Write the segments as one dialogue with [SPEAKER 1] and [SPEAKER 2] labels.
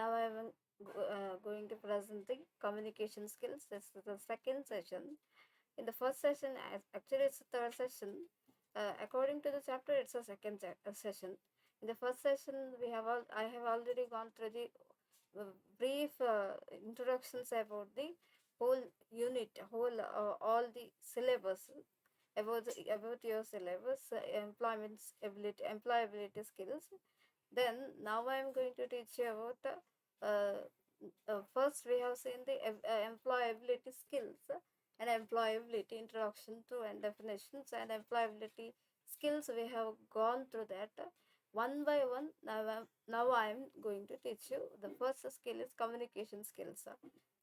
[SPEAKER 1] now I am going to present the communication skills. This is the second session. In the first session, actually it's the third session. According to the chapter, it's a second session. In the first session, I have already gone through the brief introductions about the whole unit, whole all the syllabus about your syllabus, employability skills. Then now I am going to teach you about first we have seen the employability skills and employability introduction to and definitions and employability skills. We have gone through that one by one. Now I am going to teach you. The first skill is communication skills.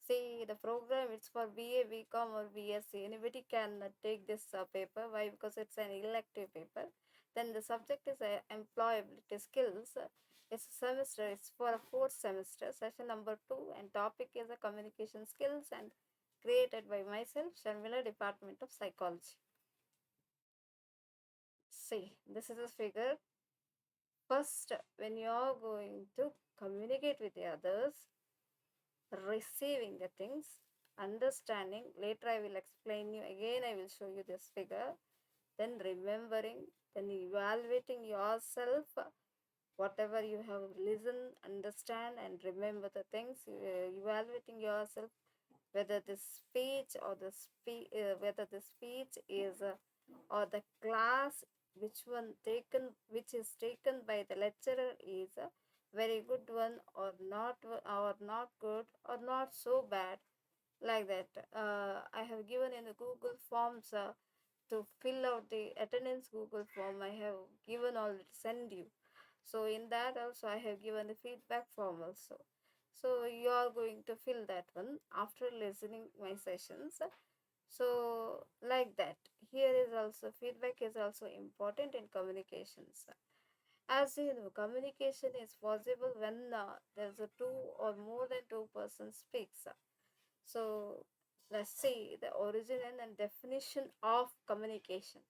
[SPEAKER 1] See, the program it's for BA, BCom or BSc. Anybody can take this paper. Why? Because it's an elective paper. Then the subject is employability skills. It's a semester. It's for a fourth semester, session number 2, and topic is a communication skills and created by myself, Sharmila, Department of Psychology. See, this is a figure. First, when you are going to communicate with the others, receiving the things, understanding. Later, I will explain you again. I will show you this figure. Then remembering, then evaluating yourself, whatever you have listened, understand, and remember the things. Evaluating yourself whether the speech or whether the speech is or the class which is taken by the lecturer is a very good one or not good or not so bad, like that. I have given in the Google forms to fill out the attendance Google form. I have given already send you. So in that also I have given the feedback form also. So you are going to fill that one after listening my sessions. So like that. Here is also feedback is also important in communications. As you know, communication is possible when there's a two or more than two persons speaks. So let's see the origin and definition of communication.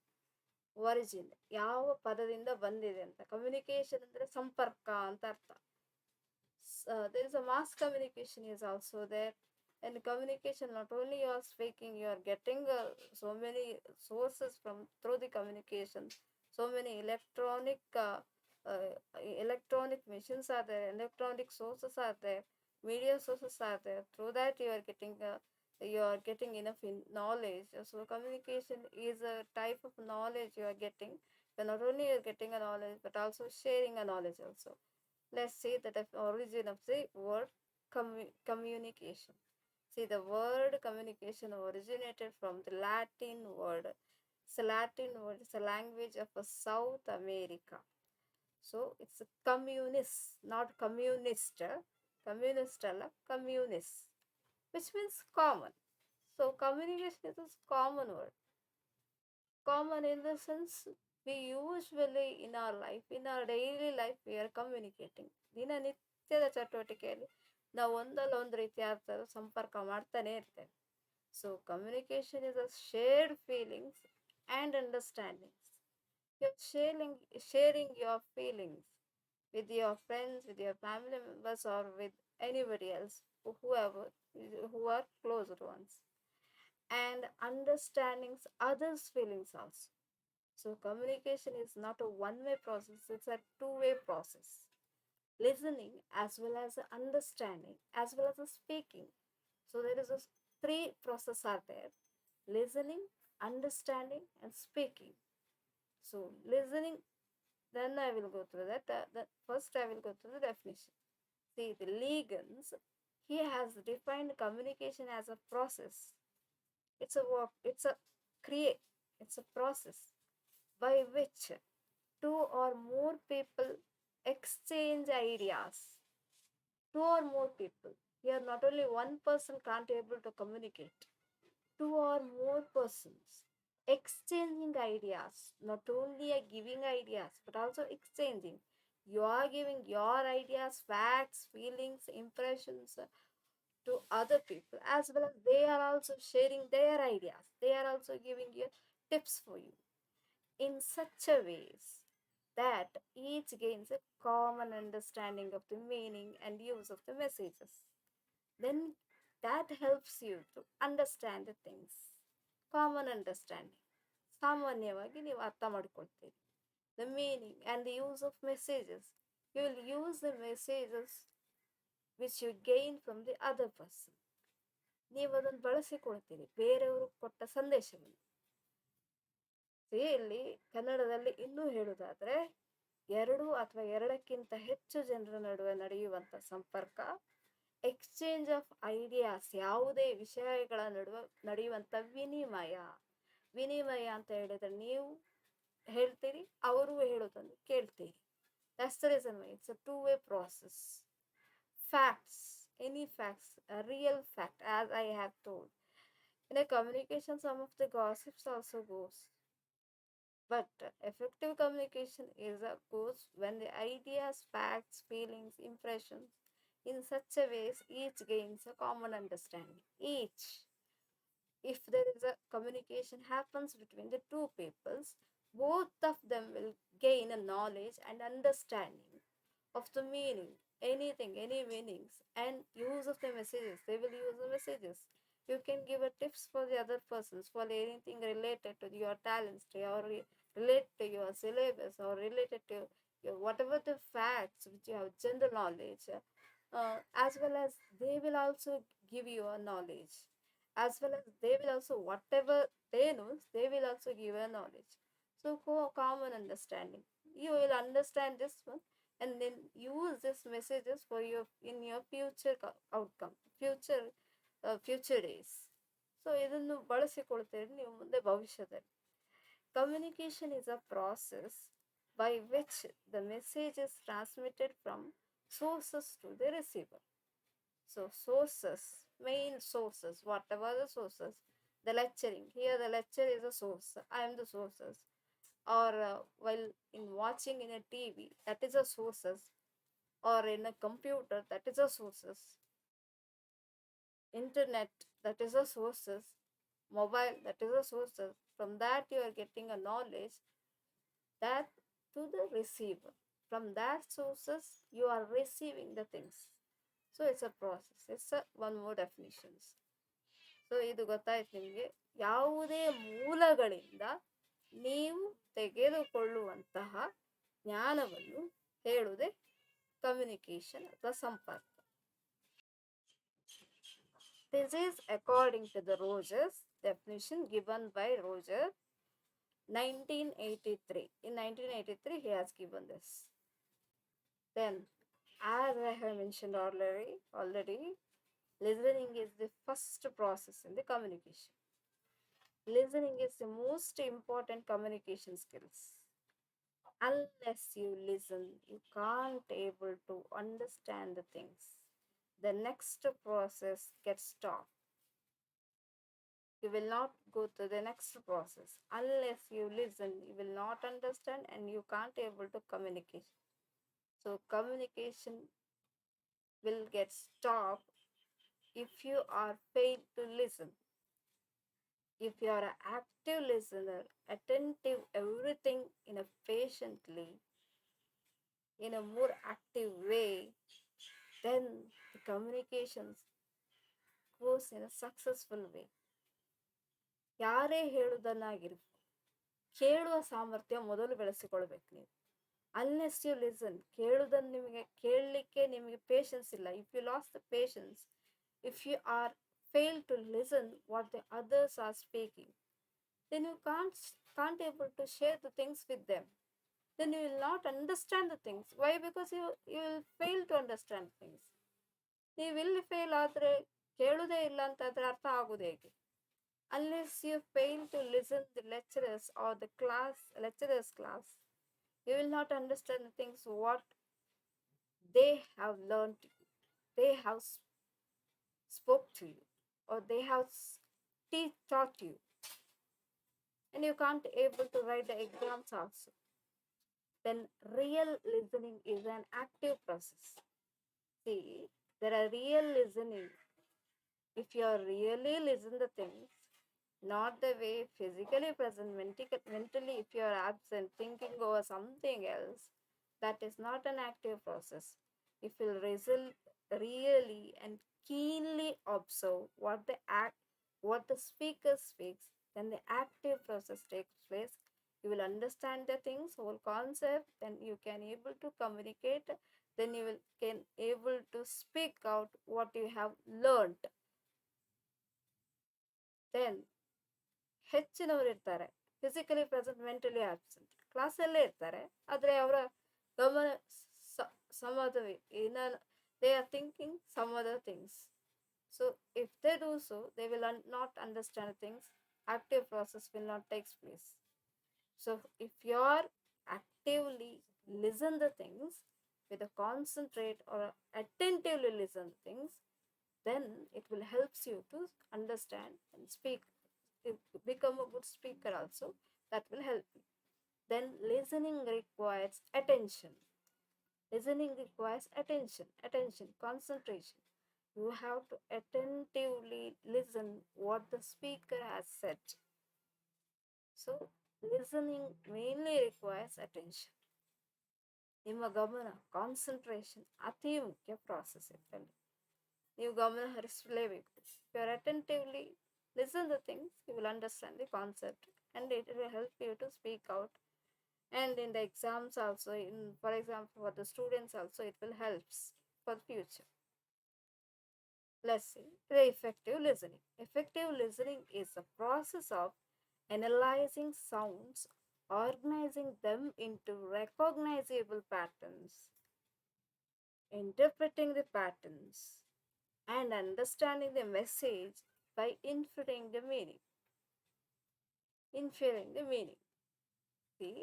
[SPEAKER 1] Origin ಯಾವ ಪದದಿಂದ ಬಂದಿದೆ ಅಂತ. Communication ಅಂದರೆ ಸಂಪರ್ಕ ಅಂತ ಅರ್ಥ. There is a mass communication is also there. And communication, not only you are speaking, you are getting so many sources from through the communication. So many electronic machines are there, electronic sources are there, media sources are there. Through that you are getting enough knowledge. So communication is a type of knowledge you are getting. So not only you are getting a knowledge but also sharing a knowledge also. Let's see the origin of the word communication. See, the word communication originated from the Latin word. It's a Latin word. It's a language of South America. So it's a communist, not communist. Communist, communist, which means common. So communication is a common word. Common in the sense we usually in our life, in our daily life, we are communicating. ದಿನನಿತ್ಯದ ಚಟುವಟಿಕೆಯಲ್ಲಿ ನಾವು ಒಂದಲ್ಲ ಒಂದು ರೀತಿಯ ಅರ್ಥದ ಸಂಪರ್ಕ ಮಾಡ್ತಾನೆ ಇರ್ತೇವೆ. So communication is a shared feelings and understandings. You're sharing your feelings with your friends, with your family members, or with anybody else, whoever who are closed ones, and understanding others' feelings also. So, communication is not a one-way process, it's a two-way process. Listening as well as understanding, as well as speaking. So, there is a three process are there: listening, understanding, and speaking. So, listening, then I will go through that. First, I will go through the definition. See, the Legans, he has defined communication as a process. It's a work, it's a process by which two or more people exchange ideas. Two or more people. Here, not only one person can't able to communicate. Two or more persons exchanging ideas, not only giving ideas but also exchanging. You are giving your ideas, facts, feelings, impressions to other people, as well as they are also sharing their ideas. They are also giving you tips for you in such a ways. that each gains a common understanding of the meaning and use of the messages. Then that helps you to understand the things. Common understanding. ಸಾಮಾನ್ಯವಾಗಿ ನೀವು ಅರ್ಥ ಮಾಡ್ಕೊಳ್ತೀರಿ. The meaning and the use of messages. You will use the messages which you gain from the other person. ನೀವು ಅದನ್ನು ಬಳಸಿಕೊಳ್ತೀರಿ ಬೇರೆಯವರು ಕೊಟ್ಟ ಸಂದೇಶವನ್ನು. ಇಲ್ಲಿ ಕನ್ನಡದಲ್ಲಿ ಇನ್ನೂ ಹೇಳುವುದಾದ್ರೆ, ಎರಡು ಅಥವಾ ಎರಡಕ್ಕಿಂತ ಹೆಚ್ಚು ಜನರ ನಡುವೆ ನಡೆಯುವಂಥ ಸಂಪರ್ಕ, ಎಕ್ಸ್ಚೇಂಜ್ ಆಫ್ ಐಡಿಯಾಸ್, ಯಾವುದೇ ವಿಷಯಗಳ ನಡುವೆ ನಡೆಯುವಂಥ ವಿನಿಮಯ. ವಿನಿಮಯ ಅಂತ ಹೇಳಿದ್ರೆ ನೀವು ಹೇಳ್ತೀರಿ, ಅವರು ಹೇಳೋದನ್ನು ಕೇಳ್ತೀರಿ. That's the reason why it's a two-way process. Facts, any facts, a real fact, as I have told. In a communication, some of the gossips also goes. But effective communication goes when the ideas, facts, feelings, impressions, in such a ways, each gains a common understanding. Each, if there is a communication happens between the two peoples, both of them will gain a knowledge and understanding of the meaning, anything, any meanings, and use of the messages. They will use the messages. You can give a tips for the other persons for anything related to your talents, or related to your syllabus, or related to your whatever the facts which you have general knowledge, as well as they will also give you a knowledge, as well as they will also whatever they know, they will also give a knowledge. So common understanding. You will understand this one and then use these messages for your in your future outcome, future days. So ಇದನ್ನು ಬಳಸಿಕೊಳ್ತೀರಿ ನೀವು ಮುಂದೆ ಭವಿಷ್ಯದಲ್ಲಿ. Communication is a process by which the message is transmitted from sources to the receiver. So sources, main sources, whatever the sources, the lecturing, here the lecture is a source, I am the sources, or while in watching in a TV, that is a sources, or in a computer, that is a sources, internet, that is a sources, mobile, that is a sources. From that you are getting a knowledge, that to the receiver, from that sources you are receiving the things. So it's a process. It's a one more definitions. So ಇದು ಗೊತ್ತಾಯ್ತು ನಿಮಗೆ. ಯಾವುದೇ ಮೂಲಗಳಿಂದ ನೀವು ತೆಗೆದುಕೊಳ್ಳುವಂತಹ ಜ್ಞಾನವನ್ನು ಹೇಳುವುದೇ communication ಅಥವಾ ಸಂಪರ್ಕ. This is according to the Rogers definition given by Roger 1983. In 1983 he has given this. Then, as I have mentioned already, listening is the first process in the communication. Listening is the most important communication skills. Unless you listen, you can't able to understand the things. The next process gets stopped. You will not go to the next process. Unless you listen, you will not understand and you can't able to communicate. So communication will get stopped if you are failed to listen. If you are an active listener, attentive everything in a patiently, in a more active way, then the communications goes in a successful way. ಯಾರೇ ಹೇಳುವುದನ್ನಾಗಿರ್ಬೋದು, ಕೇಳುವ ಸಾಮರ್ಥ್ಯ ಮೊದಲು ಬೆಳೆಸಿಕೊಳ್ಬೇಕು ನೀವು. Unless you listen, ಕೇಳುವುದನ್ನು ನಿಮಗೆ ಕೇಳಲಿಕ್ಕೆ ನಿಮಗೆ patience ಇಲ್ಲ. If you lose the patience, if you are fail to listen what the others are speaking, then you can't able to share the things with them. Then you will not understand the things. Why? Because you will fail to understand things. ನೀವು ಇಲ್ಲಿ fail ಆದರೆ ಕೇಳುವುದೇ ಇಲ್ಲ ಅಂತಾದರೆ ಅರ್ಥ ಆಗೋದು ಹೇಗೆ? Unless you fail to listen the lecturers or the lecturers class, you will not understand the things what they have learned, they have spoke to you, or they have taught you, and you can't able to write the exams also. Then real listening is an active process. See, there are real listening. If you are really listen the things, not the way physically present. Mentally, if you are absent, thinking over something else, that is not an active process. If you really and keenly observe what the speaker speaks, then the active process takes place. You will understand the things, whole concept, then you can able to communicate, then you will can able to speak out what you have learned. Then ಹೆಚ್ಚಿನವರು ಇರ್ತಾರೆ physically present mentally absent ಕ್ಲಾಸಲ್ಲೇ ಇರ್ತಾರೆ ಆದರೆ ಅವರ ಗಮನ some other ಏನ they are thinking some other things. So if they do so, they will not understand things. Active process will not take place. So if you are actively listen the things with a concentrate or attentively listen things, then it will helps you to understand and speak. You become a good speaker also. That will help you. Then listening requires attention. Listening requires attention, concentration. You have to attentively listen what the speaker has said. So listening mainly requires attention. ನಿಮ್ಮ ಗಮನ concentration ಅತಿ ಮುಖ್ಯ process ಇದರಲ್ಲಿ. ನೀವು ಗಮನ ಹರಿಸಲೇಬೇಕು. If you are attentively listen the things, you will understand the concept and it will help you to speak out. And in the exams also, in for example for the students also, it will helps for the future. Let's see the effective listening. Effective listening is the process of analyzing sounds, organizing them into recognizable patterns, interpreting the patterns, and understanding the message by inferring the meaning. Inferring the meaning. The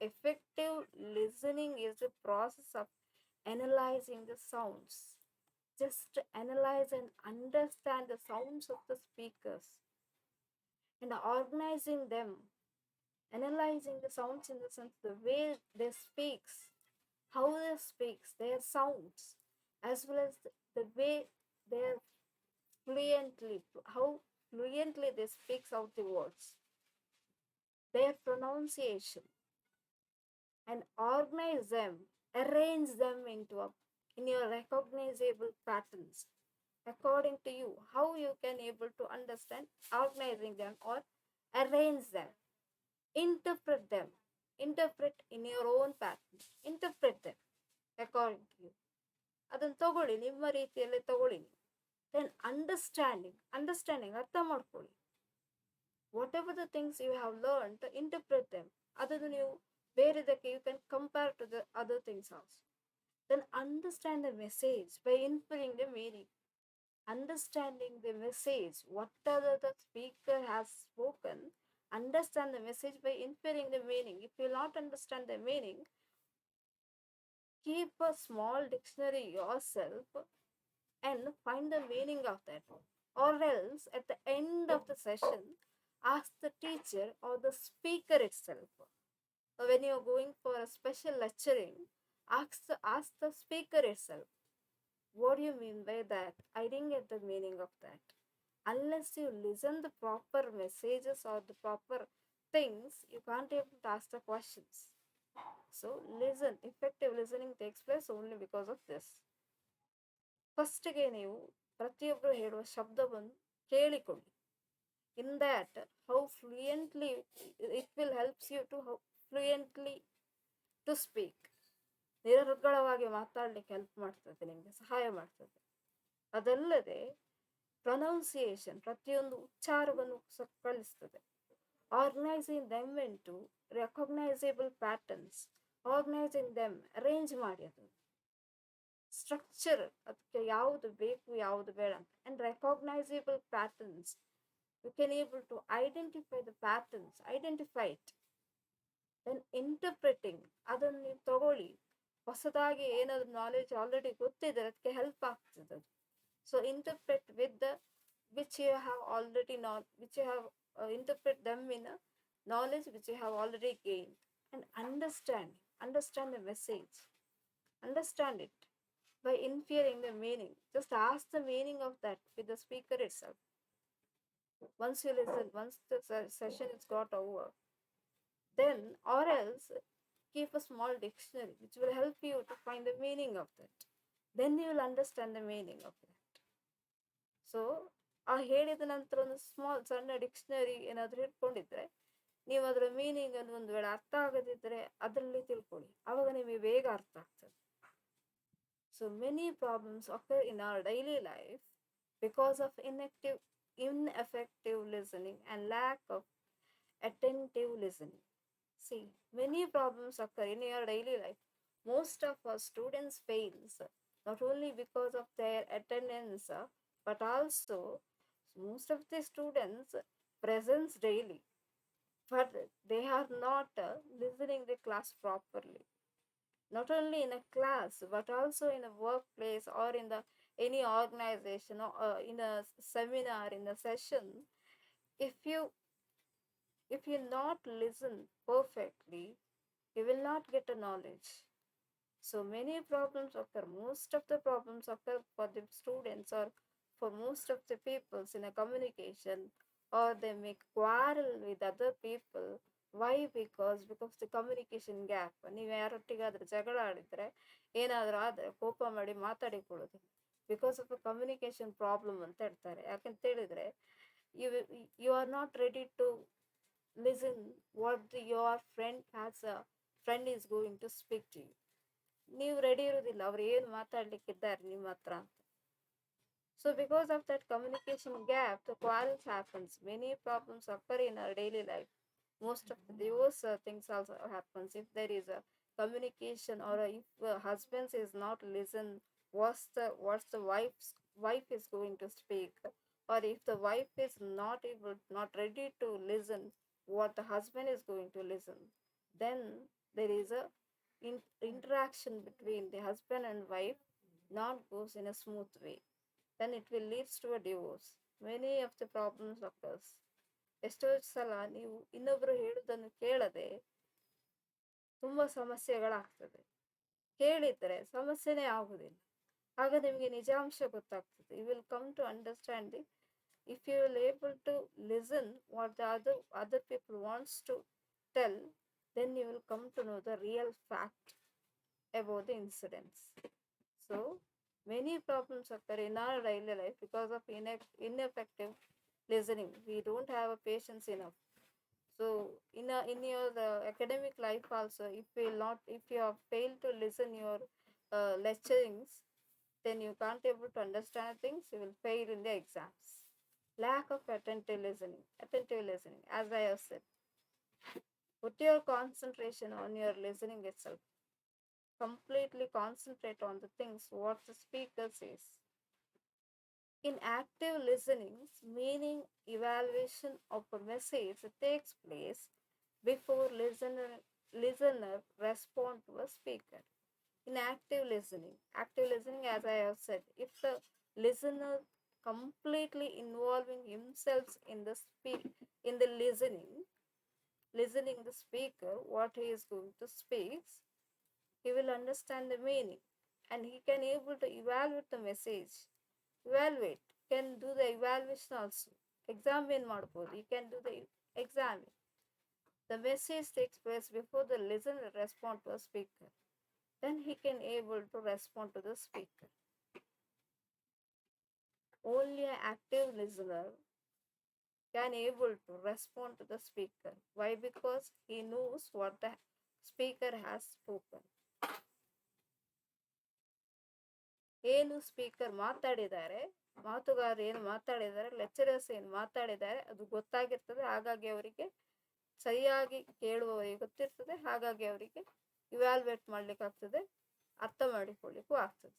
[SPEAKER 1] effective listening is the process of analyzing the sounds. Just analyze and understand the sounds of the speakers and organizing them. Analyzing the sounds in the sense the way they speaks, how they speaks, their sounds, as well as the way they fluently, how fluently they speaks out the words, their pronunciation, and organize them, arrange them into in your recognizable patterns according to you. How you can able to understand organizing them or arrange them, interpret in your own pattern, interpret them according to you. ಅದನ್ನು ತಗೊಳ್ಳಿ, ನಿಮ್ಮ ರೀತಿಯಲ್ಲಿ ತಗೊಳ್ಳಿ. Then understanding ಅರ್ಥ ಮಾಡ್ಕೊಳ್ಳಿ. What ever the things you have learn to interpret them, ಅದನ್ನು ನೀವು ಬೇರೆದಕ್ಕೆ you can compare to the other things also. Then understand the message by inferring the meaning. Understanding the message, whatever the speaker has spoken, understand the message by inferring the meaning. If you not understand the meaning, keep a small dictionary yourself and find the meaning of that. Or else, at the end of the session, ask the teacher or the speaker itself. When you're going for a special lecturing, ask the speaker itself. What do you mean by that? I didn't get the meaning of that. Unless you listen the proper messages or the proper things, you can't able to ask the questions. So listen. Effective listening takes place only because of this. ಫಸ್ಟ್ಗೆ ನೀವು ಪ್ರತಿಯೊಬ್ಬರು ಹೇಳುವ ಶಬ್ದವನ್ನು ಕೇಳಿಕೊಳ್ಳಿ. In that how fluently it will helps you to how fluently to speak. ನಿರರ್ಗಳವಾಗಿ ಮಾತಾಡಲಿಕ್ಕೆ help ಮಾಡ್ತದೆ, ನಿಮಗೆ ಸಹಾಯ ಮಾಡ್ತದೆ. ಅದಲ್ಲದೆ ಪ್ರೊನೌನ್ಸಿಯೇಷನ್, ಪ್ರತಿಯೊಂದು ಉಚ್ಚಾರವನ್ನು ಕಲಿಸ್ತದೆ. Organizing them into recognizable patterns, organizing them arrange ಮಾಡಿ ಅದು ಸ್ಟ್ರಕ್ಚರ್, ಅದಕ್ಕೆ ಯಾವುದು ಬೇಕು ಯಾವುದು ಬೇಡ ಅಂತ. And recognizable patterns, you can able to identify the patterns, identify it. Then interpreting, ಅದನ್ನು ನೀವು ತಗೊಳ್ಳಿ. ಹೊಸದಾಗಿ ಏನಾದರೂ ನಾಲೆಜ್ ಆಲ್ರೆಡಿ ಗೊತ್ತಿದೆ, ಅದಕ್ಕೆ ಹೆಲ್ಪ್ ಆಗ್ತದೆ ಅದು. So interpret with the which you have already which you have interpret them in a knowledge which you have already gained. And understand the message, understand it by inferring the meaning. Just ask the meaning of that with the speaker itself. Once you listen, once the session is got over, then or else keep a small dictionary which will help you to find the meaning of that. Then you will understand the meaning of that. So ಆ ಹೇಳಿದ ನಂತರ ಒಂದು small ಸಣ್ಣ dictionary ಏನಾದರೂ ಇಟ್ಕೊಂಡಿದ್ರೆ ನೀವು ಅದರ meaning ಅನ್ನು ಒಂದು ವೇಳೆ ಅರ್ಥ ಆಗದಿದ್ದರೆ ಅದರಲ್ಲಿ ತಿಳ್ಕೊಳ್ಳಿ, ಆವಾಗ ನಿಮಗೆ ಬೇಗ ಅರ್ಥ ಆಗ್ತದೆ. So many problems occur in our daily life because of ineffective listening and lack of attentive listening. See, many problems occur in your daily life. Most of our students fails not only because of their attendance, but also most of the students presence daily, but they are not listening the class properly. Not only in a class, but also in a workplace or in the any organization or in a seminar, in a session. If you not listen perfectly, you will not get a knowledge. So many problems occur. Most of the problems occur for the students or for most of the peoples in a communication, or they make quarrel with other people. Why? Because the communication gap. ನೀವು ಯಾರೊಟ್ಟಿಗಾದ್ರೂ ಜಗಳ ಆಡಿದ್ರೆ ಏನಾದರೂ ಆದರೆ ಕೋಪ ಮಾಡಿ ಮಾತಾಡಿಕೊಳ್ಳೋದು because of a communication problem ಅಂತ ಹೇಳ್ತಾರೆ. ಯಾಕಂತ ಹೇಳಿದ್ರೆ you you are not ready to listen what your friend is going to speak to you. ನೀವು ರೆಡಿ ಇರೋದಿಲ್ಲ ಅವ್ರು ಏನು ಮಾತಾಡ್ಲಿಕ್ಕಿದ್ದಾರೆ ನಿಮ್ಮ ಹತ್ರ ಅಂತ. So because of that communication gap the quarrels happens. Many problems occur in our daily life. Most of the divorce things also happens if there is a communication, or if husband is not listen what's the wife is going to speak, or if the wife is not ready to listen what the husband is going to listen, then there is a interaction between the husband and wife not goes in a smooth way. Then it will leads to a divorce. Many of the problems occurs. ಎಷ್ಟೋ ಸಲ ನೀವು ಇನ್ನೊಬ್ರು ಹೇಳುವುದನ್ನು ಕೇಳದೆ ತುಂಬ ಸಮಸ್ಯೆಗಳಾಗ್ತದೆ. ಕೇಳಿದರೆ ಸಮಸ್ಯೆನೇ ಆಗುವುದಿಲ್ಲ. ಆಗ ನಿಮಗೆ ನಿಜಾಂಶ ಗೊತ್ತಾಗ್ತದೆ. You will come to understand the if you will able to listen what the other people wants to tell, then you will come to know the real fact about the incidents. So many problems occur in our daily life because of ineffective listening. We don't have a patience enough. So in your academic life also, if you have failed to listen your lecturings, then you can't able to understand things. You will fail in the exams. Lack of attentive listening, as I have said. Put your concentration on your listening itself. Completely concentrate on the things what the speaker says. In active listening, meaning evaluation of a message takes place before listener respond to a speaker. In active listening, as I have said, if the listener completely involving himself in the listening the speaker what he is going to speak, he will understand the meaning, and he can able to evaluate the message. Evaluate, can do the evaluation also. Examine ಮಾಡಬಹುದು, he can do the exam. The message takes place before the listener respond to a speaker. Then he can able to respond to the speaker. Only an active listener can able to respond to the speaker. Why? Because he knows what the speaker has spoken. ಏನು speaker ಮಾತಾಡಿದ್ದಾರೆ, ಮಾತುಗಾರರು ಏನು ಮಾತಾಡಿದ್ದಾರೆ, lecturers ಏನು ಮಾತಾಡಿದ್ದಾರೆ ಅದು ಗೊತ್ತಾಗಿರ್ತದೆ. ಹಾಗಾಗಿ ಅವರಿಗೆ ಸರಿಯಾಗಿ ಕೇಳುವವರಿಗೆ ಗೊತ್ತಿರ್ತದೆ. ಹಾಗಾಗಿ ಅವರಿಗೆ ಇವ್ಯಾಲ್ಯುವೇಟ್ ಮಾಡ್ಲಿಕ್ಕೆ ಆಗ್ತದೆ, ಅರ್ಥ ಮಾಡಿಕೊಳ್ಳಿಕ್ಕೂ ಆಗ್ತದೆ.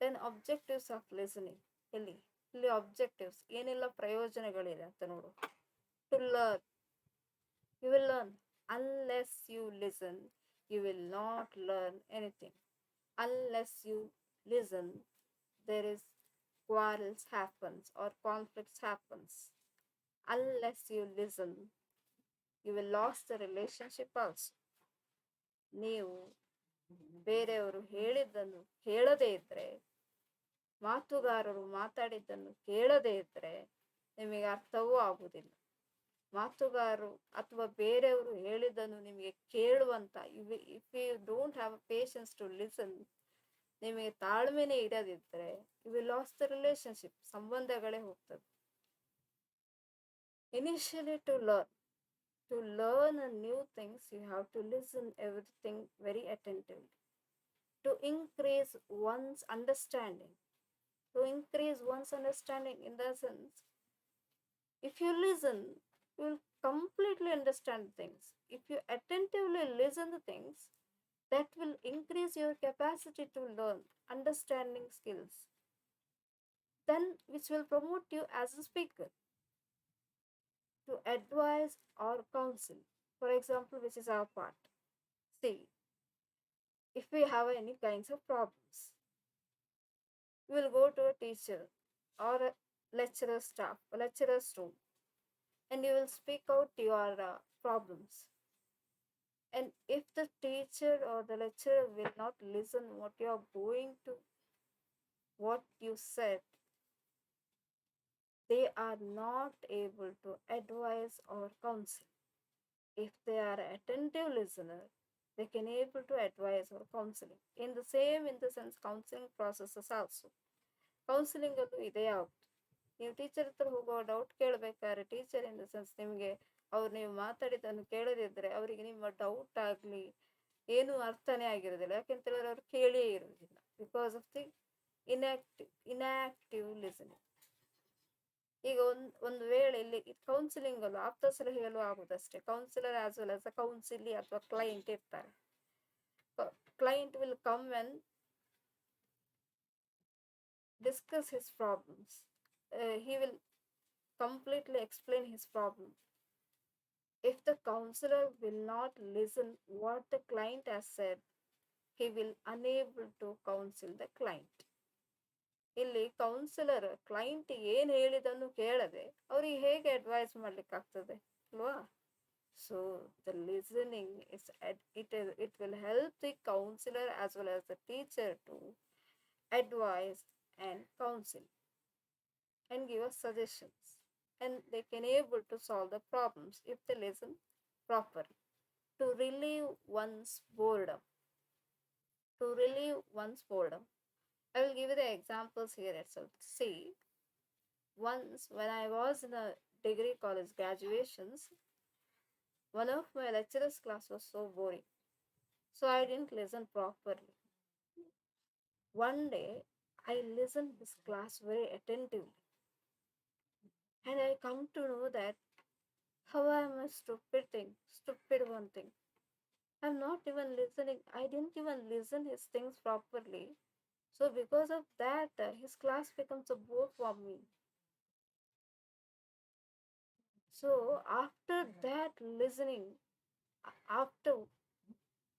[SPEAKER 1] Then objectives of listening. ಇಲ್ಲಿ ಅಬ್ಜೆಕ್ಟಿವ್ಸ್ ಏನೆಲ್ಲ ಪ್ರಯೋಜನಗಳಿದೆ ಅಂತ ನೋಡು. To learn, you will learn. Unless you listen you will not learn anything. Unless you listen, there is quarrels happens or conflicts happens. Unless you listen, you will lose the relationship also. ನೀವು ಬೇರೆಯವರು ಹೇಳಿದ್ದನ್ನು ಕೇಳದೇ ಇದ್ರೆ, ಮಾತುಗಾರರು ಮಾತಾಡಿದ್ದನ್ನು ಕೇಳದೇ ಇದ್ರೆ, ನಿಮಗೆ ಅರ್ಥವೂ ಆಗುವುದಿಲ್ಲ. ಮಾತುಗಾರರು ಅಥವಾ ಬೇರೆಯವರು ಹೇಳಿದ್ದನ್ನು ನಿಮಗೆ ಕೇಳುವಂತ, if you don't have patience to listen, ನಿಮಗೆ ತಾಳ್ಮೆನೇ ಇರದಿದ್ರೆ you will lose the relationship, ಸಂಬಂಧಗಳೇ ಹೋಗ್ತದೆ. Initially to learn a new things, you have to listen everything very attentively. To increase one's understanding, in the sense, if you listen, you will completely understand things. If you attentively listen to things, that will increase your capacity to learn, understanding skills, then which will promote you as a speaker. To advise or counsel, for example, which is our part. See, if we have any kinds of problems, we will go to a teacher or a lecturer's room, and you will speak out your problems. And if the teacher or the lecturer will not listen what you said, they are not able to advise or counsel. If they are attentive listener, they can able to advise or counseling. In the sense, counseling processes also. Counselling ಅಲ್ಲೂ ಇದೇ ಆಗುತ್ತೆ. ನೀವು teacher ಹತ್ರ ಹೋಗೋ doubt ಕೇಳಬೇಕಾದ್ರೆ, teacher in the sense ನಿಮಗೆ ಅವ್ರು ನೀವು ಮಾತಾಡಿದ್ದನ್ನು ಕೇಳದಿದ್ದರೆ ಅವರಿಗೆ ನಿಮ್ಮ ಡೌಟ್ ಆಗಲಿ ಏನೂ ಅರ್ಥನೇ ಆಗಿರೋದಿಲ್ಲ. ಯಾಕೆಂತೇಳಿದ್ರೆ ಅವ್ರು ಕೇಳಿಯೇ ಇರೋದಿಲ್ಲ, because of the inactive listening. ಈಗ ಒಂದು ವೇಳೆ ಇಲ್ಲಿ ಕೌನ್ಸಿಲಿಂಗ್ ಅಲ್ಲೂ ಆಪ್ತ ಸಲಹೆಯಲ್ಲೂ ಆಗುದಷ್ಟೇ. Counsellor as well as a counselee ಅಥವಾ ಕ್ಲೈಂಟ್ ಇರ್ತಾರೆ. Client will come and discuss his problems. He will completely explain his problem. If the counselor will not listen what the client has said, he will unable to counsel the client. ಇಲ್ಲಿ counsellor client ಏನು ಹೇಳಿದನ್ನು ಕೇಳದೆ ಅವ್ರಿಗೆ ಹೇಗೆ advice ಮಾಡ್ಲಿಕ್ಕಾಗ್ತದೆ ಅಲ್ವಾ? So the listening it will help the counselor as well as the teacher to advise and counsel and give us suggestions, and they can able to solve the problems if they listen properly. To relieve one's boredom, I will give you the examples here itself. See, once when I was in a degree college graduations, one of my lecturer's class was so boring, so I didn't listen properly. One day I listened his class very attentively, and I come to know that how I am a stupid one thing. I'm not even listening. I didn't even listen his things properly. So because of that, his class becomes a bore for me. So after that listening, after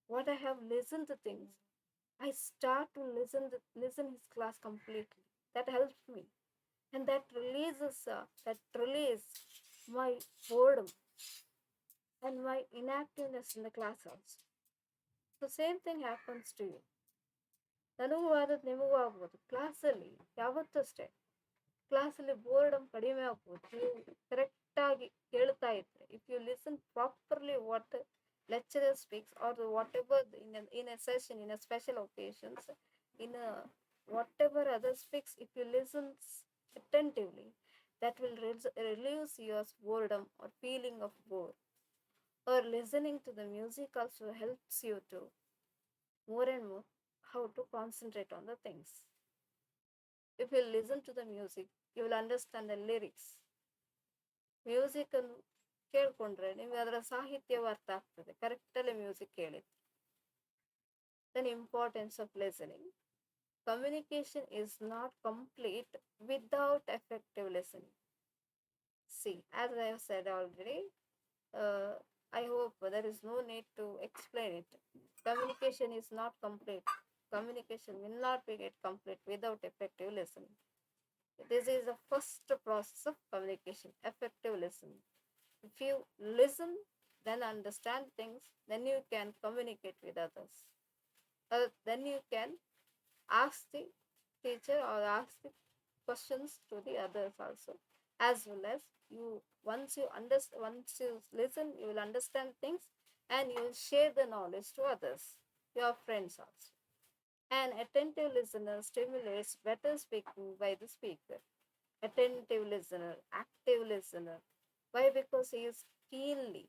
[SPEAKER 1] what I have listened to things, I start to listen his class completely. That helps me, and that release my boredom and my inactiveness in the class also. The same thing happens to you. ನನಗೂ ಆದದ್ದು ನಿಮಗೂ ಆಗ್ಬೋದು. ಕ್ಲಾಸಲ್ಲಿ ಯಾವತ್ತೂ ಅಷ್ಟೇ, ಕ್ಲಾಸಲ್ಲಿ boredom ಕಡಿಮೆ ಆಗ್ಬೋದು ನೀವು ಕರೆಕ್ಟಾಗಿ ಕೇಳ್ತಾ ಇದ್ರೆ. If you listen properly what lecturer speaks, or whatever in a session, in a special occasions, in a whatever other speaks, if you listen attentively, that will relieve your boredom or feeling of bore. Or listening to the music also helps you to more and more how to concentrate on the things. If you listen to the music, you will understand the lyrics. Music ಅನ್ನು ಕೇಳ್ಕೊಂಡ್ರೆ ನಿಮ್ಗೆ ಅದರ ಸಾಹಿತ್ಯವು ಅರ್ಥ ಆಗ್ತದೆ, correctly music ಕೇಳಿದ್ರೆ. Then importance of listening. Communication is not complete without effective listening. See, as I have said already, I hope there is no need to explain it. Communication is not complete. Communication will not be get complete without effective listening. This is the first process of communication, effective listening. If you listen, then understand things, then you can communicate with others. Then you can ask the teacher or ask the questions to the others also. as well as you once you listen, you will understand things and you will share the knowledge to others, your friends also. An attentive listener stimulates better speaking by the speaker. Attentive listener, active listener. Why? Because he is keenly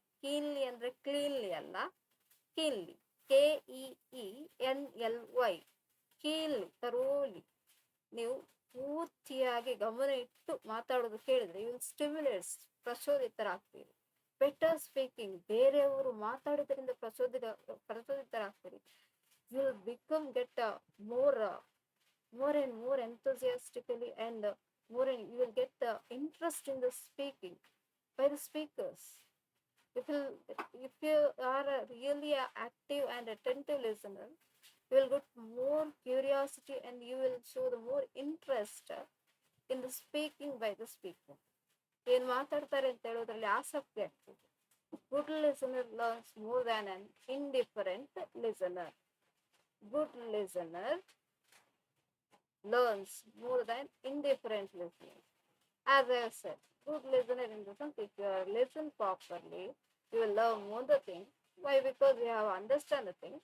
[SPEAKER 1] ಅಂದ್ರೆ cleanly ಅಲ್ಲ, keenly, KEENLY, keenly, thoroughly. ನೀವು ಪೂರ್ತಿಯಾಗಿ ಗಮನ ಇಟ್ಟು ಮಾತಾಡೋದು ಕೇಳಿದ್ರೆ you will stimulates, ಪ್ರಚೋದಿತರಾಗ್ತೀರಿ. Better speaking, ಬೇರೆಯವರು ಮಾತಾಡೋದ್ರಿಂದ ಪ್ರಚೋದಿತರಾಗ್ತೀರಿ. You will become get more more and more enthusiastically, and more and you will get the interest in the speaking by the speakers. If you are a really a active and attentive listener, you will get more curiosity and you will show the more interest in the speaking by the speaker. ಏನು ಮಾತಾಡ್ತಾರೆ ಅಂತ ಹೇಳೋದ್ರಲ್ಲಿ ಆಸಕ್ತಿ ಆಗ್ತದೆ. Good listener learns more than an indifferent listener. Good listener learns more than indifferent listening. As I said, good listener in the sense, if you listen properly, you will learn more the thing. Why? Because you have understand the thing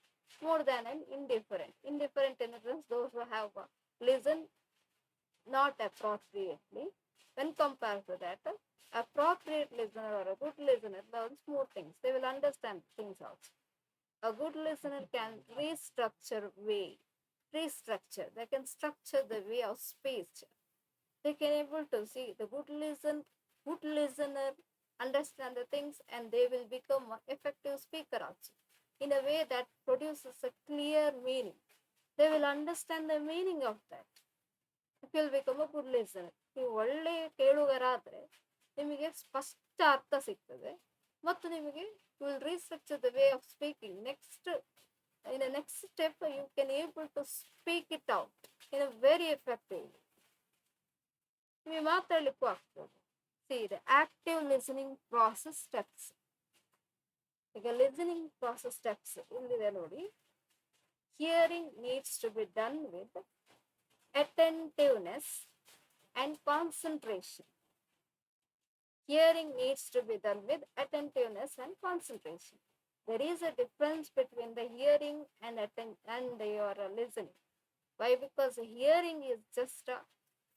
[SPEAKER 1] more than an indifferent. Indifferent in the sense, those who have listened not appropriately. When compared to that, appropriate listener or a good listener learns more things. They will understand things also. A good listener can restructure. They can structure the way of speech. They can able to see the good listener understand the things, and they will become an effective speaker also in a way that produces a clear meaning. They will understand the meaning of that. If you will become a good listener, ನೀವು ಒಳ್ಳೆ ಕೇಳುಗರಾದರೆ ನಿಮಗೆ ಸ್ಪಷ್ಟ ಅರ್ಥ ಸಿಗ್ತದೆ ಮತ್ತು ನಿಮಗೆ you will restructure the way of speaking. In the next step, you can able to speak it out in a very effective way. ನೀವು ಮಾತಾಡಲಿಕ್ಕೂ ಆಗ್ತದೆ. See the active listening process steps. ಈಗ ಲಿಸನಿಂಗ್ ಪ್ರಾಸೆಸ್ ಸ್ಟೆಪ್ಸ್ ಇಲ್ಲಿದೆ ನೋಡಿ. Hearing needs to be done with attentiveness and concentration. Hearing needs to be done with attentiveness and concentration. There is a difference between the hearing and your listening. Why? Because hearing is just a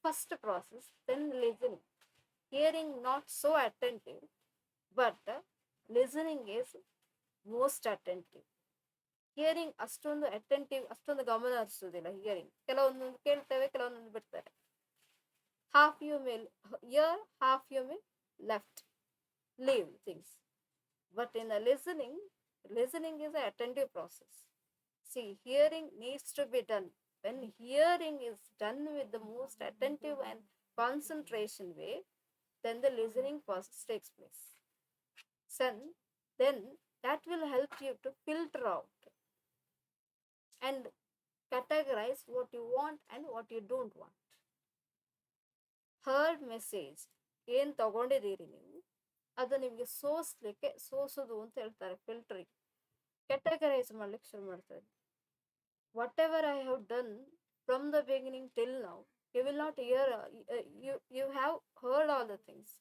[SPEAKER 1] first process, then listening. Hearing not so attentive, but listening is most attentive. Hearing ಅಷ್ಟೊಂದು attentive, ಅಷ್ಟೊಂದು ಗಮನ ಹರಿಸೋದಿಲ್ಲ. Hearing ಕೆಲವೊಂದೊಂದು ಕೇಳ್ತೇವೆ, ಕೆಲವೊಂದೊಂದು ಬಿಡ್ತಾರೆ. Half you may hear, half you may left, leave things. But in the listening is an attentive process. See, hearing needs to be done. When hearing is done with the most attentive and concentration way, then the listening process takes place. Then that will help you to filter out and categorize what you want and what you don't want. Heard message ಏನು ತಗೊಂಡಿದ್ದೀರಿ ನೀವು, ಅದು ನಿಮಗೆ ಸೋಸೋದು ಅಂತ ಹೇಳ್ತಾರೆ. Filtering, categorise ಮಾಡ್ಲಿಕ್ಕೆ ಶುರು ಮಾಡ್ತಾರೆ. Whatever I have done from the beginning till now, you will not hear, you have heard all the things,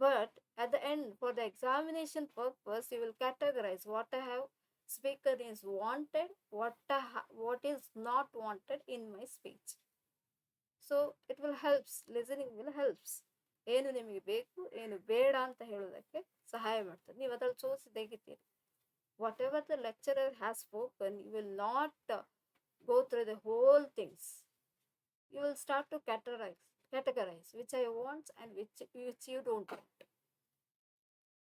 [SPEAKER 1] but at the end, for the examination purpose, you will categorize what I have speaker is wanted, what is not wanted in my speech. So it will helps, listening will helps. ಏನು ನಿಮಗೆ ಬೇಕು, ಏನು ಬೇಡ ಅಂತ ಹೇಳೋದಕ್ಕೆ ಸಹಾಯ ಮಾಡ್ತದೆ. ನೀವು ಅದರಲ್ಲಿ ಸೋಸಿ ತೆಗಿತೀರಿ. What ever the lecturer has spoken, you will not go through the whole things. You will start to categorize which I want and which you don't want.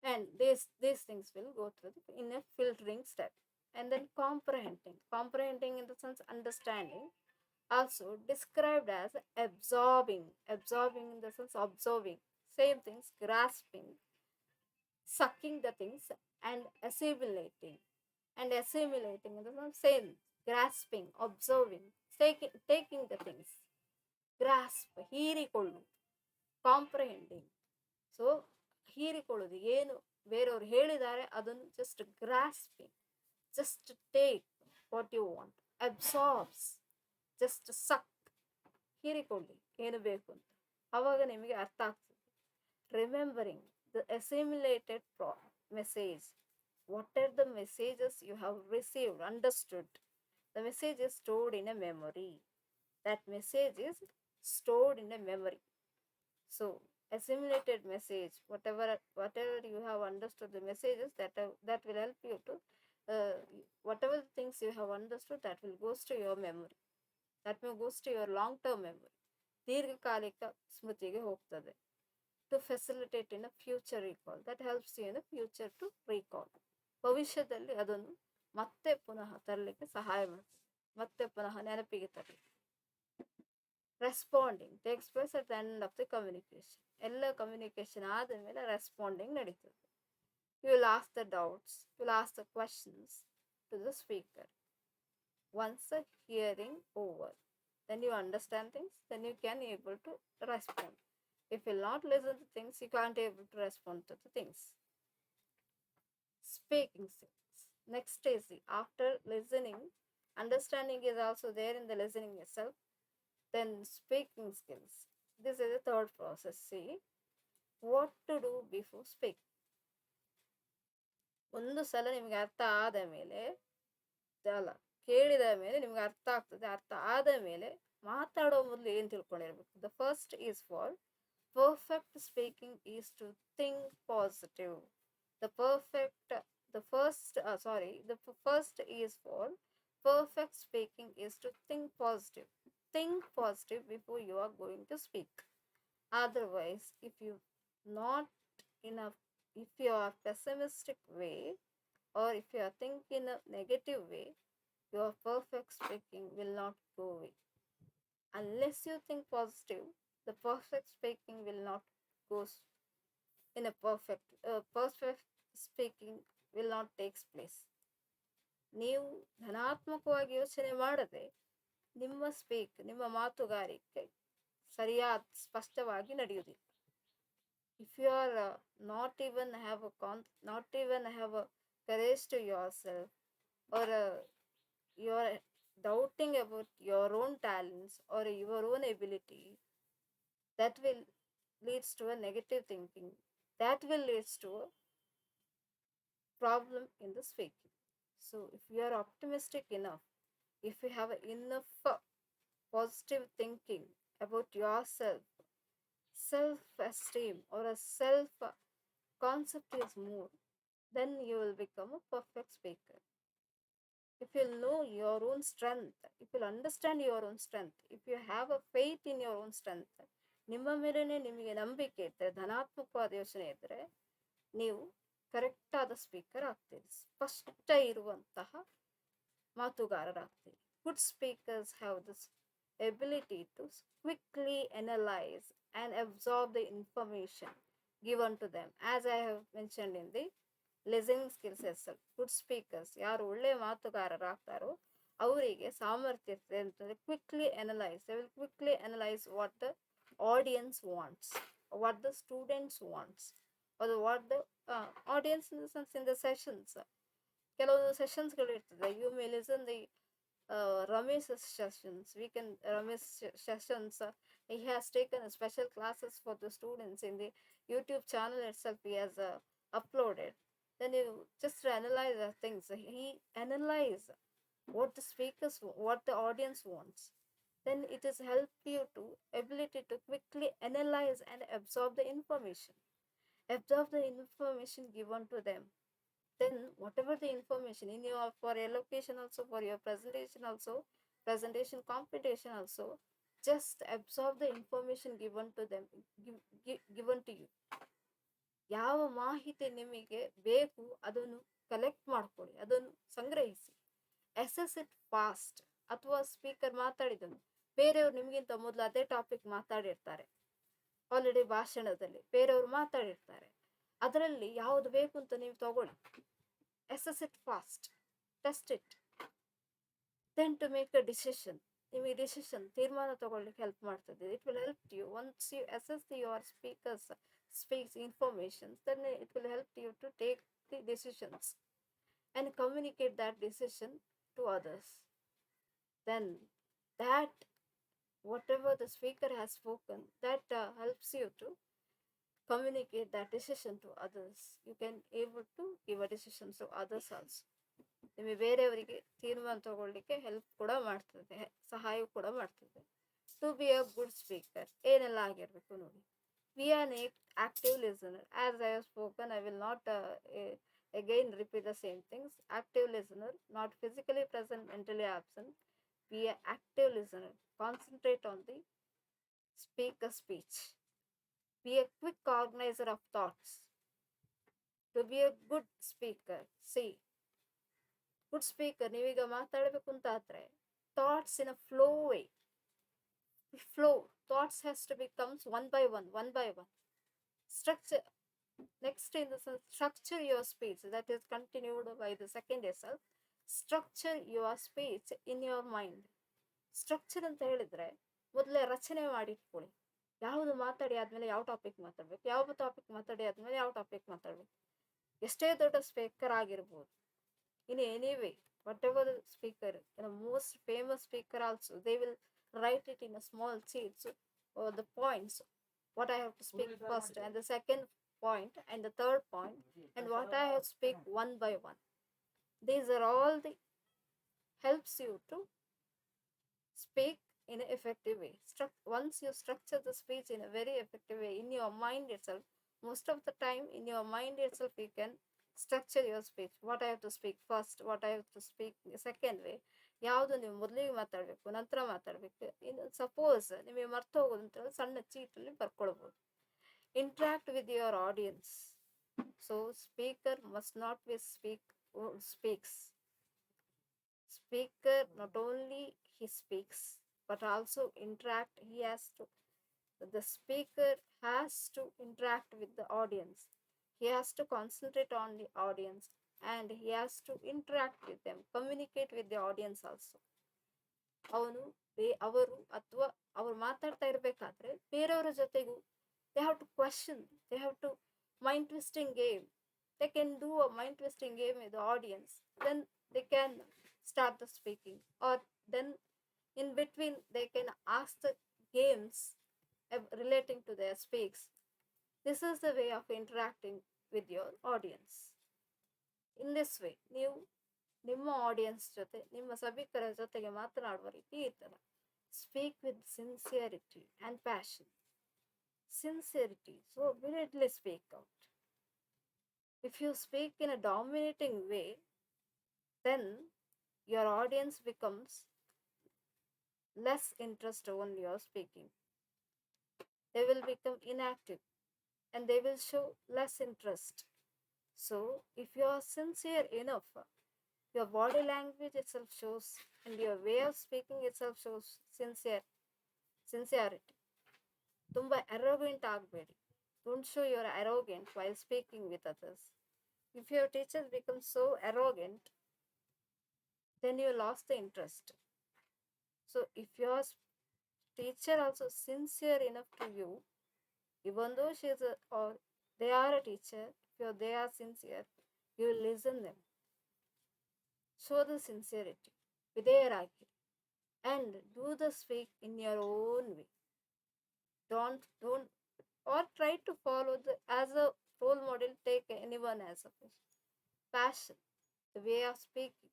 [SPEAKER 1] And these things will go through in a filtering step. And then comprehending in the sense understanding, also described as absorbing in the sense observing, same things, grasping, sucking the things, and assimilating in the sense same, grasping, observing, taking the things, grasp, ಹೀರಿಕೊಳ್ಳು, comprehending. So ಹೀರಿಕೊಳ್ಳೋದು, ಏನು ಬೇರೆಯವ್ರು ಹೇಳಿದ್ದಾರೆ ಅದನ್ನು just grasping, just take what you want. Absorbs, just suck, ಹೀರಿಕೊಳ್ಳಿ ಏನು ಬೇಕು ಅಂತ, ಆವಾಗ ನಿಮಗೆ ಅರ್ಥ ಆಗ್ತದೆ. remembering the assimilated message. What are the messages you have received, understood? The message is stored in a memory. That message is stored in a memory. So, assimilated message, whatever you have understood, the messages that will help you to whatever things you have understood, that will goes to your memory. That will goes to your long term memory. ದೀರ್ಘಕಾಲಿಕ ಸ್ಮೃತಿಗೆ ಹೋಗ್ತದೆ. To facilitate in a future recall, that helps you in the future to recall. ಭವಿಷ್ಯದಲ್ಲಿ ಅದನ್ನು ಮತ್ತೆ ಪುನಃ ತರಲಿಕ್ಕೆ ಸಹಾಯ ಮಾಡ್ತದೆ, ಮತ್ತೆ ಪುನಃ ನೆನಪಿಗೆ ತರಲಿಕ್ಕೆ. Responding takes place at the end of the communication. ಎಲ್ಲ ಕಮ್ಯುನಿಕೇಶನ್ ಆದ ಮೇಲೆ ರೆಸ್ಪಾಂಡಿಂಗ್ ನಡೀತದೆ. You will ask the doubts, you will ask the questions to the speaker. Once the hearing over, then you understand things, then you can able to respond. If you will not listen to things, you can't able to respond to the things. Speaking skills. Next is after listening, understanding is also there in the listening itself. Then speaking skills. This is the third process. See what to do before speaking. ಒಂದು ಸಲ ನಿಮಗೆ ಅರ್ಥ ಆದ ಮೇಲೆ ಅಲ್ಲ, ಕೇಳಿದ ಮೇಲೆ ನಿಮ್ಗೆ ಅರ್ಥ ಆಗ್ತದೆ. ಅರ್ಥ ಆದ ಮೇಲೆ ಮಾತಾಡೋ ಮೊದಲು ಏನು ತಿಳ್ಕೊಂಡಿರ್ಬೇಕು? The first is for perfect speaking is to think positive. The first is for perfect speaking is to think positive. Think positive before you are going to speak. Otherwise, if you not enough, if you are pessimistic way, or if you are thinking in a negative way, your perfect speaking will not go away. Unless you think positive, the perfect speaking will not go in a perfect speaking will not takes place. ನೀವು ಧನಾತ್ಮಕವಾಗಿ ಯೋಚನೆ ಮಾಡದೆ ನಿಮ್ಮ ಮಾತುಗಾರಿಕೆ ಸರಿಯಾದ ಸ್ಪಷ್ಟವಾಗಿ ನಡೆಯುವುದಿಲ್ಲ. If you are not even have a courage to yourself, or you are doubting about your own talents or your own ability, that will leads to a negative thinking, that will leads to a problem in the speaking. So if you are optimistic enough, if you have enough positive thinking about yourself, self-esteem or a self concept is more, then you will become a perfect speaker. If you know your own strength, if you understand your own strength, if you have a faith in your own strength, ನಿಮ್ಮ ಮೇಲೇನೆ ನಿಮಗೆ ನಂಬಿಕೆ ಇದ್ದರೆ, ಧನಾತ್ಮಕವಾದ ಯೋಚನೆ ಇದ್ದರೆ, ನೀವು correct ಆದ speaker ಆಗ್ತೀರಿ, ಸ್ಪಷ್ಟ ಇರುವಂತಹ ಮಾತುಗಾರರಾಗ್ತೀರಿ. Good speakers have this ability to quickly analyse and absorb the information given to them, as I have mentioned in the listening skills itself. Good speakers ಯಾರು ಒಳ್ಳೆಯ ಮಾತುಗಾರರಾಗ್ತಾರೋ ಅವರಿಗೆ ಸಾಮರ್ಥ್ಯ ಇರ್ತದೆ ಅಂತಂದರೆ quickly analyse, they will quickly analyse what the audience wants, what the students wants, or what the audience in the sense in the sessions. ಕೆಲವೊಂದು ಸೆಷನ್ಸ್ಗಳು ಇರ್ತದೆ. You may listen the Ramesh sessions. Ramesh sessions, he has taken special classes for the students in the YouTube channel itself. He has uploaded. Then you just analyze the things. He analyze what the speakers, what the audience wants. Then it is help you to ability to quickly analyze and absorb the information. Absorb the information given to them. Then whatever the information in your for allocation also, for your presentation also, presentation competition also, just absorb the information given to them, given to you. ಯಾವ ಮಾಹಿತಿ ನಿಮಗೆ ಬೇಕು ಅದನ್ನು collect ಮಾಡ್ಕೊಳ್ಳಿ, ಅದನ್ನು ಸಂಗ್ರಹಿಸಿ. Assess it fast. ಅಥವಾ speaker ಮಾತಾಡಿದನು, ಬೇರೆಯವರು ನಿಮಗಿಂತ ಮೊದಲು ಅದೇ ಟಾಪಿಕ್ ಮಾತಾಡಿರ್ತಾರೆ, ಆಲ್ರೆಡಿ ಭಾಷಣದಲ್ಲಿ ಬೇರೆಯವರು ಮಾತಾಡಿರ್ತಾರೆ, ಅದರಲ್ಲಿ ಯಾವುದು ಬೇಕು ಅಂತ ನೀವು ತಗೊಳ್ಳಿ. Assess it fast, test it, then to make a decision. ನಿಮಗೆ ಡಿಸಿಷನ್ ತೀರ್ಮಾನ ತಗೊಳ್ಳಿಕ್ಕೆ ಹೆಲ್ಪ್ ಮಾಡ್ತದೆ. It will help you once you assess your speaks information, then it will help you to take the decisions and communicate that decision to others. Then that whatever the speaker has spoken, that helps you to communicate that decision to others. You can able to give a decision to others also. ನಿಮಗೆ ಬೇರೆಯವರಿಗೆ ತೀರ್ಮಾನ ತಗೊಳ್ಳಿಕ್ಕೆ help ಕೂಡ ಮಾಡ್ತದೆ, ಸಹಾಯ ಕೂಡ ಮಾಡ್ತದೆ. To be a good speaker ಏನೆಲ್ಲ ಆಗಿರಬೇಕು ನೋಡಿ. Be an active listener. As I have spoken, I will not again repeat the same things. Active listener, not physically present, mentally absent. Be an active listener. Concentrate on the speaker speech. Be a quick organizer of thoughts. To be a good speaker, see, good speaker ನೀವೀಗ ಮಾತಾಡಬೇಕು ಅಂತ ಆದರೆ thoughts in a flow way. Flow thoughts has to becomes one by one. Structure. Next in the sense, structure your speech. That is continued by the second itself. Structure your speech in your mind. Structure ಅಂತ ಹೇಳಿದ್ರೆ ಮೊದಲೇ ರಚನೆ ಮಾಡಿಟ್ಕೊಳ್ಳಿ. ಯಾವುದು ಮಾತಾಡಿ ಆದಮೇಲೆ ಯಾವ topic ಮಾತಾಡ್ಬೇಕು, ಯಾವ ಟಾಪಿಕ್ ಮಾತಾಡಿ ಆದಮೇಲೆ ಯಾವ ಟಾಪಿಕ್ ಮಾತಾಡ್ಬೇಕು. ಎಷ್ಟೇ ದೊಡ್ಡ ಸ್ಪೀಕರ್ ಆಗಿರ್ಬೋದು, in any way, whatever the speaker, the most famous speaker also, they will write it in a small sheets or the points, what I have to speak first, and the second point, and the third point, and what I have to speak one by one. These are all the helps you to speak in an effective way. Once you structure the speech in a very effective way in your mind itself, most of the time in your mind itself you can structure your speech. What I have to speak first, what I have to speak second way, ಯಾವುದು ನೀವು ಮೊದಲಿಗೆ ಮಾತಾಡಬೇಕು, ನಂತರ ಮಾತಾಡಬೇಕು. ಇನ್ನು suppose ನಿಮಗೆ ಮರ್ತು ಹೋಗೋದು ಅಂತ ಸಣ್ಣ ಚೀಟಲ್ಲಿ ಬರ್ಕೊಳ್ಬೋದು. Interact with your audience. So speaker must not be speaks. Speaker not only he speaks but also interact. The speaker has to interact with the audience. He has to concentrate on the audience and he has to interact with them, communicate with the audience also. ಅವರು ಅಥವಾ ಅವ್ರು ಮಾತಾಡ್ತಾ ಇರಬೇಕಾದ್ರೆ ಬೇರೆಯವರ ಜೊತೆಗೂ they have to question, they have to mind twisting game. They can do a mind twisting game with the audience, then they can start the speaking, or then in between they can ask the games relating to their speaks. This is the way of interacting with your audience. In this way ನೀವು ನಿಮ್ಮ audience ಜೊತೆ, ನಿಮ್ಮ ಸಭಿಕರ ಜೊತೆಗೆ ಮಾತನಾಡುವ ರೀತಿ ಈ ಥರ. Speak with sincerity and passion. Sincerity, so vividly speak out. If you speak in a dominating way, then your audience becomes less interested on your speaking. They will become inactive and they will show less interest. So if you are sincere enough, your body language itself shows and your way of speaking itself shows sincerity. ತುಂಬ arrogant ಆಗಬೇಡಿ. Don't show you're arrogant while speaking with others. If your teachers become so arrogant, then you lost the interest. So if your teacher also sincere enough to you, even though she is or they are a teacher, if they are sincere, you will listen them. Show the sincerity, videyaragi, and do the speak in your own way. Don't or try to follow as a role model. Take anyone as a passion, the way of speaking.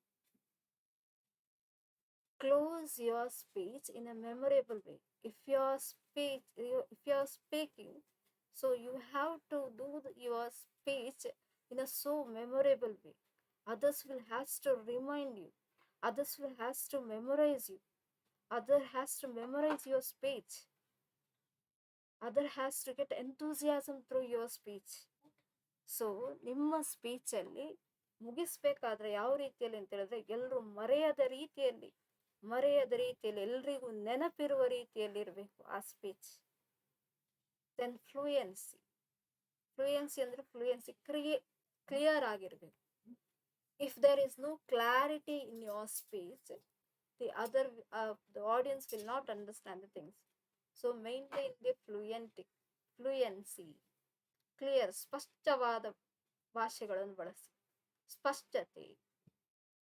[SPEAKER 1] Close your speech in a memorable way. If you're speaking, so you have to do your speech in a so memorable way. Others will has to remind you. Others will has to memorize you. Other has to memorize your speech. Other has to get enthusiasm through your speech. So ನಿಮ್ಮ ಸ್ಪೀಚಲ್ಲಿ ಮುಗಿಸ್ಬೇಕಾದ್ರೆ ಯಾವ ರೀತಿಯಲ್ಲಿ ಅಂತ ಹೇಳಿದ್ರೆ, ಎಲ್ಲರೂ ಮರೆಯದ ರೀತಿಯಲ್ಲಿ ಎಲ್ರಿಗೂ ನೆನಪಿರುವ ರೀತಿಯಲ್ಲಿ ಇರಬೇಕು ಆ ಸ್ಪೀಚ್. ದೆನ್ ಫ್ಲೂಯೆನ್ಸಿ ಅಂದರೆ ಫ್ಲೂಯೆನ್ಸಿ ಕ್ಲಿಯರ್ ಆಗಿರಬೇಕು. If there is no clarity in your speech, the audience will not understand the things. So maintain the fluency. Clear, ಸ್ಪಷ್ಟವಾದ ಭಾಷೆಗಳನ್ನು ಬಳಸಿ. ಸ್ಪಷ್ಟತೆ.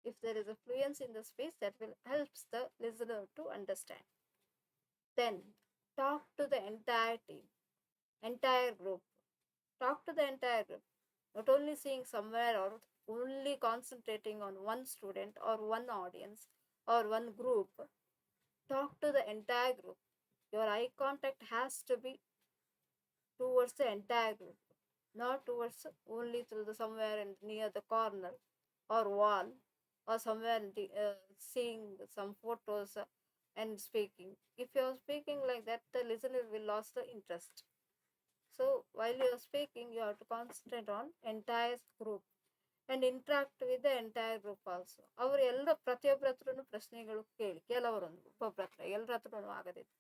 [SPEAKER 1] If there is a fluency in the speech, that will helps the listener to understand. Then talk to the entire team, entire group. Talk to the entire group, not only seeing somewhere or only concentrating on one student or one audience or one group. Talk to the entire group. Your eye contact has to be towards the entire group, not towards only through the somewhere and near the corner or wall or somewhere seeing some photos and speaking. If you are speaking like that, the listener will lose the interest. So while you are speaking, you have to concentrate on entire group and interact with the entire group also. ಅವರು ಎಲ್ಲ ಪ್ರತಿಯೊಬ್ಬರ ಹತ್ರನೂ ಪ್ರಶ್ನೆಗಳು ಕೇಳಿ, ಕೆಲವರೊಂದು ಒಬ್ಬೊಬ್ಬರ ಹತ್ರ ಎಲ್ಲರ ಹತ್ರನೂ ಆಗದಿತ್ತು,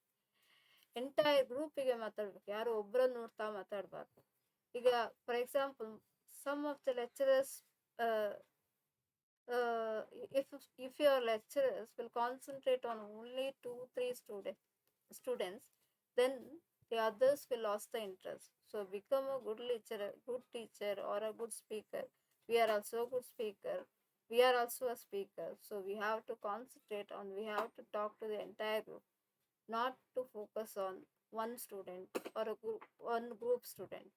[SPEAKER 1] ಎಂಟೈರ್ ಗ್ರೂಪಿಗೆ ಮಾತಾಡ್ಬೇಕು, ಯಾರು ಒಬ್ಬರನ್ನು ನೋಡ್ತಾ ಮಾತಾಡಬಾರ್ದು. ಈಗ for example, some of the lecturers, uh, if if your lecturers will concentrate on only 2 3 students, then the others will lose the interest. So become a good lecturer, good teacher, or a good speaker. We are also a good speaker, we are also a speaker, so we have to concentrate on, we have to talk to the entire group, not to focus on one student or a group, one group student,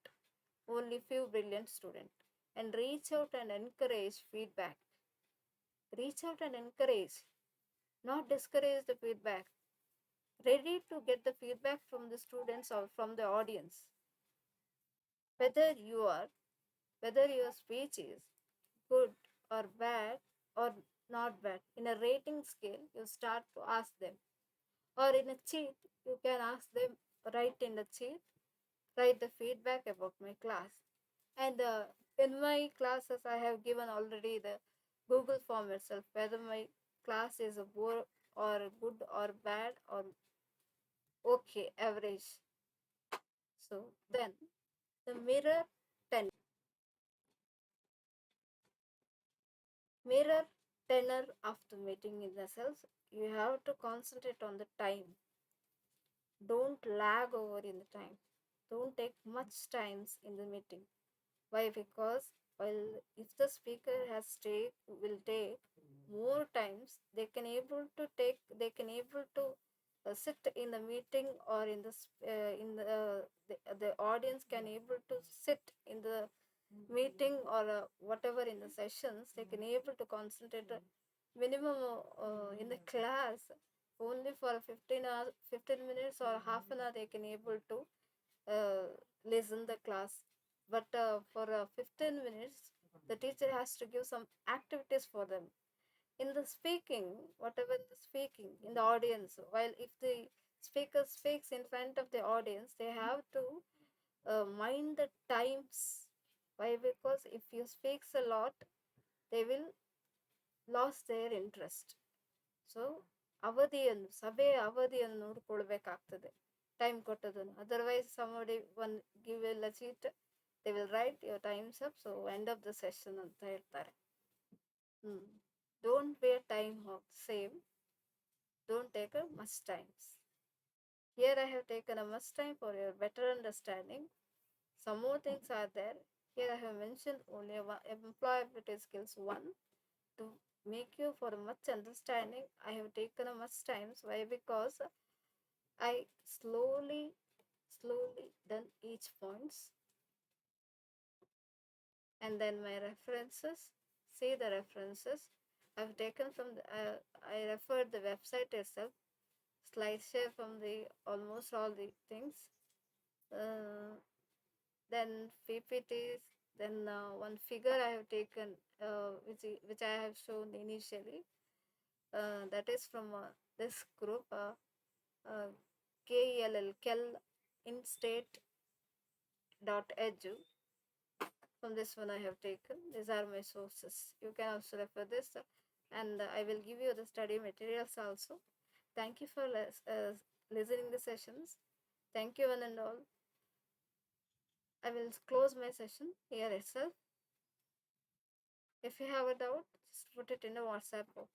[SPEAKER 1] only few brilliant students. And reach out and encourage feedback. Reach out and encourage, not discourage the feedback. Ready to get the feedback from the students or from the audience. Whether you are, whether your speech is good or bad or not bad. In a rating scale, you start to ask them. Or in a cheat, you can ask them, write in the cheat, write the feedback about my class. And in my classes, I have given already the Google form itself, whether my class is a poor or good or bad or okay, average. So then the mirror tenor of the meeting in the cells. You have to concentrate on the time. Don't lag over in the time. Don't take much times in the meeting. Why? Because while if the speaker will take more times, they can able to sit in the meeting, or the audience can able to sit in the meeting, or whatever in the sessions, they can able to concentrate minimum in the class only for 15 minutes or half an hour, they can able to listen the class. But for 15 minutes, the teacher has to give some activities for them. In the speaking, whatever the speaking in the audience, while if the speaker speaks in front of the audience, they have to mind the times. Why? Because if you speaks a lot, they will lose their interest. So ಅವಧಿಯನ್ನು, ಸಭೆಯ ಅವಧಿಯನ್ನು ನೋಡಿಕೊಳ್ಬೇಕಾಗ್ತದೆ time ಕೊಟ್ಟದನ್ನು. Otherwise somebody one give a sheet, they will write your time's up, so end of the session ಅಂತ ಹೇಳ್ತಾರೆ. Don't be a time hog. Same, don't take a much times. Here I have taken a much time for your better understanding. Some more things are there. Here I have mentioned only one, employability skills 1. To make you for much understanding, I have taken a much times. Why? Because I slowly done each points, and then my references. See the references I've taken from the, I referred the website itself, slide share from the almost all the things, then PPTs, then one figure I have taken, which I have shown initially, that is from this group, KELL instate.edu. From this one I have taken. These are my sources. You can also refer this, and I will give you the study materials also. Thank you for listening the sessions. Thank you one and all. I will close my session here itself. If you have a doubt, just put it in the WhatsApp box.